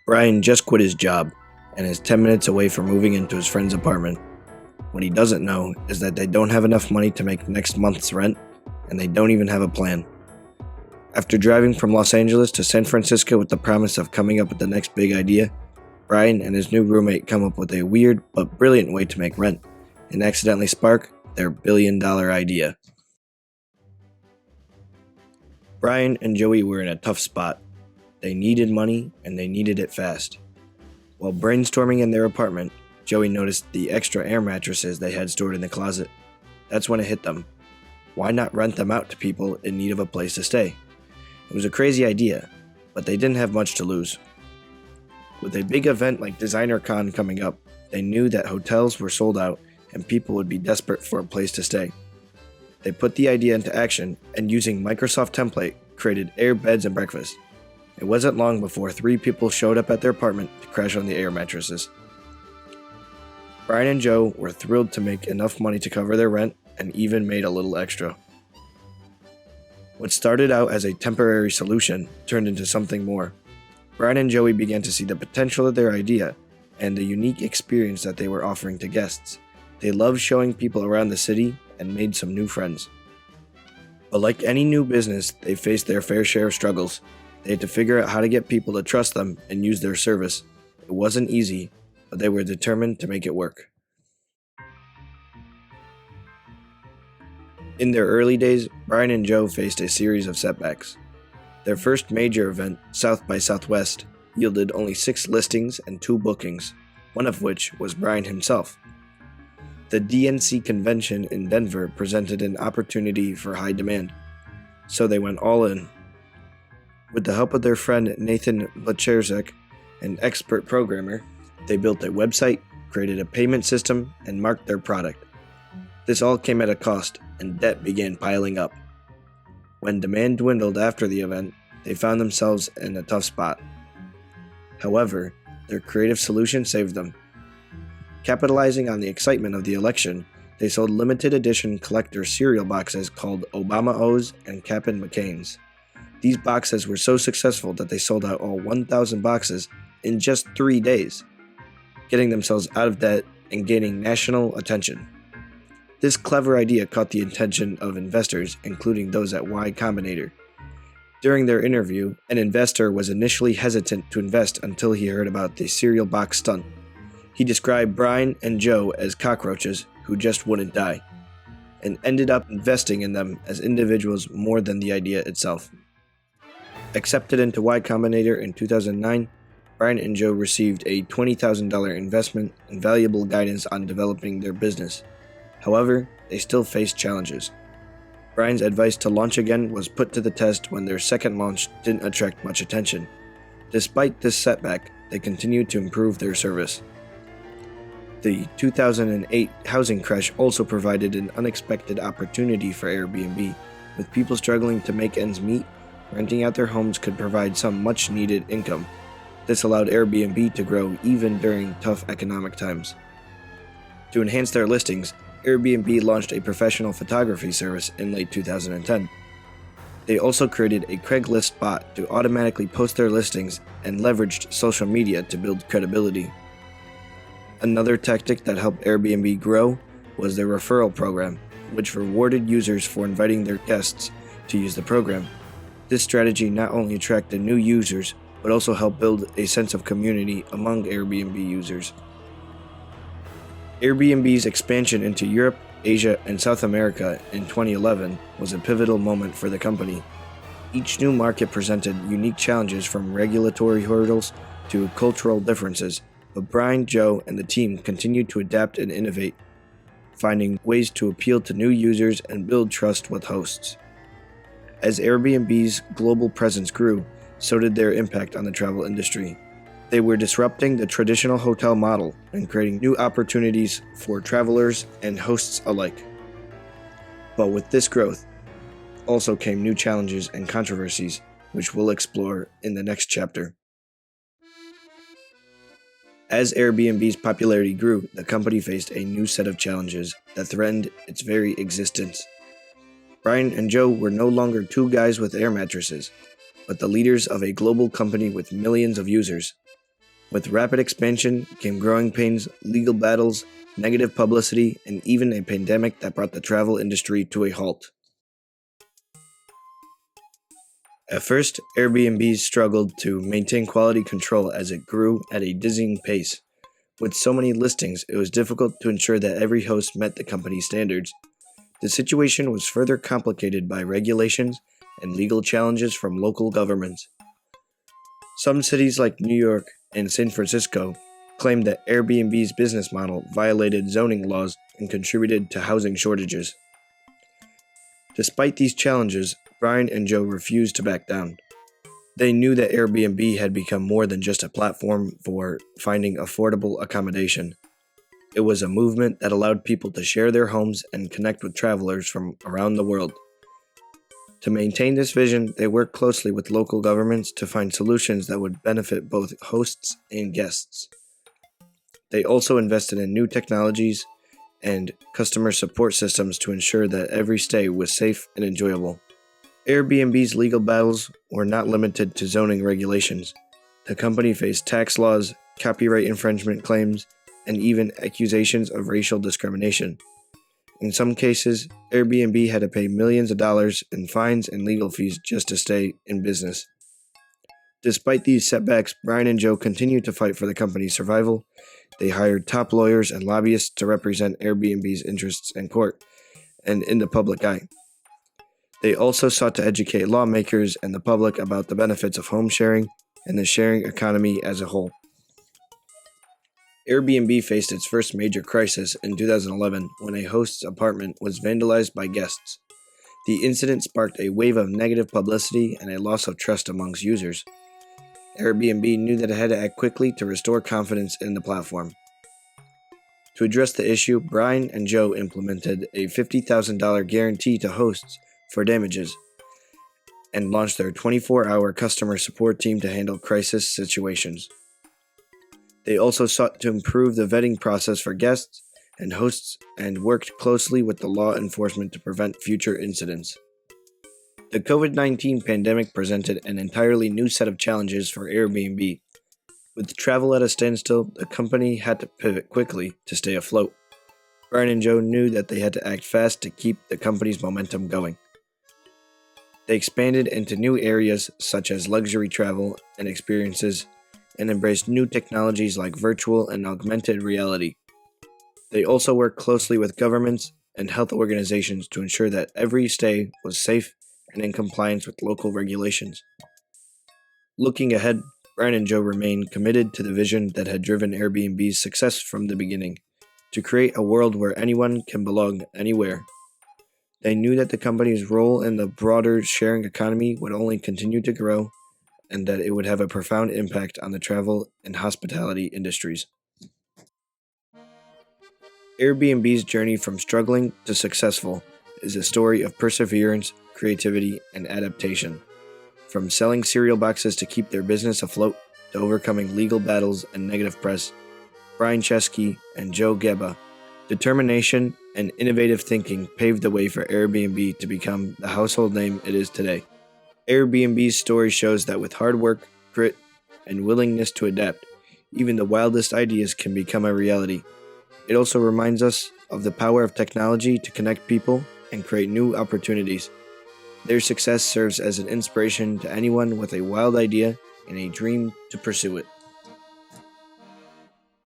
Brian just quit his job and is 10 minutes away from moving into his friend's apartment. What he doesn't know is that they don't have enough money to make next month's rent, and they don't even have a plan. After driving from Los Angeles to San Francisco with the promise of coming up with the next big idea, Brian and his new roommate come up with a weird but brilliant way to make rent and accidentally spark their billion-dollar idea. Brian and Joey were in a tough spot. They needed money, and they needed it fast. While brainstorming in their apartment, Joey noticed the extra air mattresses they had stored in the closet. That's when it hit them. Why not rent them out to people in need of a place to stay? It was a crazy idea, but they didn't have much to lose. With a big event like Designer Con coming up, they knew that hotels were sold out and people would be desperate for a place to stay. They put the idea into action and, using Microsoft template, created AirBeds and breakfast. It wasn't long before 3 people showed up at their apartment to crash on the air mattresses. Brian and Joe were thrilled to make enough money to cover their rent and even made a little extra. What started out as a temporary solution turned into something more. Brian and Joey began to see the potential of their idea and the unique experience that they were offering to guests. They loved showing people around the city and made some new friends. But like any new business, they faced their fair share of struggles. They had to figure out how to get people to trust them and use their service. It wasn't easy, but they were determined to make it work. In their early days, Brian and Joe faced a series of setbacks. Their first major event, South by Southwest, yielded only 6 listings and 2 bookings, one of which was Brian himself. The DNC convention in Denver presented an opportunity for high demand, so they went all in. With the help of their friend Nathan Blecharczyk, an expert programmer, they built a website, created a payment system, and marketed their product. This all came at a cost, and debt began piling up. When demand dwindled after the event, they found themselves in a tough spot. However, their creative solution saved them. Capitalizing on the excitement of the election, they sold limited edition collector cereal boxes called Obama O's and Cap'n McCain's. These boxes were so successful that they sold out all 1,000 boxes in just 3 days, getting themselves out of debt and gaining national attention. This clever idea caught the attention of investors, including those at Y Combinator. During their interview, an investor was initially hesitant to invest until he heard about the cereal box stunt. He described Brian and Joe as cockroaches who just wouldn't die, and ended up investing in them as individuals more than the idea itself. Accepted into Y Combinator in 2009, Brian and Joe received a $20,000 investment and valuable guidance on developing their business. However, they still faced challenges. Brian's advice to launch again was put to the test when their second launch didn't attract much attention. Despite this setback, they continued to improve their service. The 2008 housing crash also provided an unexpected opportunity for Airbnb. With people struggling to make ends meet, renting out their homes could provide some much-needed income. This allowed Airbnb to grow even during tough economic times. To enhance their listings, Airbnb launched a professional photography service in late 2010. They also created a Craigslist bot to automatically post their listings and leveraged social media to build credibility. Another tactic that helped Airbnb grow was their referral program, which rewarded users for inviting their guests to use the program. This strategy not only attracted new users, but also helped build a sense of community among Airbnb users. Airbnb's expansion into Europe, Asia, and South America in 2011 was a pivotal moment for the company. Each new market presented unique challenges, from regulatory hurdles to cultural differences, but Brian, Joe, and the team continued to adapt and innovate, finding ways to appeal to new users and build trust with hosts. As Airbnb's global presence grew, so did their impact on the travel industry. They were disrupting the traditional hotel model and creating new opportunities for travelers and hosts alike. But with this growth also came new challenges and controversies, which we'll explore in the next chapter. As Airbnb's popularity grew, the company faced a new set of challenges that threatened its very existence. Brian and Joe were no longer 2 guys with air mattresses, but the leaders of a global company with millions of users. With rapid expansion came growing pains, legal battles, negative publicity, and even a pandemic that brought the travel industry to a halt. At first, Airbnb struggled to maintain quality control as it grew at a dizzying pace. With so many listings, it was difficult to ensure that every host met the company's standards. The situation was further complicated by regulations and legal challenges from local governments. Some cities like New York and San Francisco claimed that Airbnb's business model violated zoning laws and contributed to housing shortages. Despite these challenges, Brian and Joe refused to back down. They knew that Airbnb had become more than just a platform for finding affordable accommodation. It was a movement that allowed people to share their homes and connect with travelers from around the world. To maintain this vision, they worked closely with local governments to find solutions that would benefit both hosts and guests. They also invested in new technologies and customer support systems to ensure that every stay was safe and enjoyable. Airbnb's legal battles were not limited to zoning regulations. The company faced tax laws, copyright infringement claims, and even accusations of racial discrimination. In some cases, Airbnb had to pay millions of dollars in fines and legal fees just to stay in business. Despite these setbacks, Brian and Joe continued to fight for the company's survival. They hired top lawyers and lobbyists to represent Airbnb's interests in court and in the public eye. They also sought to educate lawmakers and the public about the benefits of home sharing and the sharing economy as a whole. Airbnb faced its first major crisis in 2011 when a host's apartment was vandalized by guests. The incident sparked a wave of negative publicity and a loss of trust amongst users. Airbnb knew that it had to act quickly to restore confidence in the platform. To address the issue, Brian and Joe implemented a $50,000 guarantee to hosts for damages and launched their 24-hour customer support team to handle crisis situations. They also sought to improve the vetting process for guests and hosts and worked closely with the law enforcement to prevent future incidents. The COVID-19 pandemic presented an entirely new set of challenges for Airbnb. With travel at a standstill, the company had to pivot quickly to stay afloat. Brian and Joe knew that they had to act fast to keep the company's momentum going. They expanded into new areas such as luxury travel and experiences and embraced new technologies like virtual and augmented reality. They also worked closely with governments and health organizations to ensure that every stay was safe and in compliance with local regulations. Looking ahead, Brian and Joe remain committed to the vision that had driven Airbnb's success from the beginning, to create a world where anyone can belong anywhere. They knew that the company's role in the broader sharing economy would only continue to grow, and that it would have a profound impact on the travel and hospitality industries. Airbnb's journey from struggling to successful is a story of perseverance, creativity, and adaptation. From selling cereal boxes to keep their business afloat to overcoming legal battles and negative press, Brian Chesky and Joe Gebbia, determination and innovative thinking paved the way for Airbnb to become the household name it is today. Airbnb's story shows that with hard work, grit, and willingness to adapt, even the wildest ideas can become a reality. It also reminds us of the power of technology to connect people and create new opportunities. Their success serves as an inspiration to anyone with a wild idea and a dream to pursue it.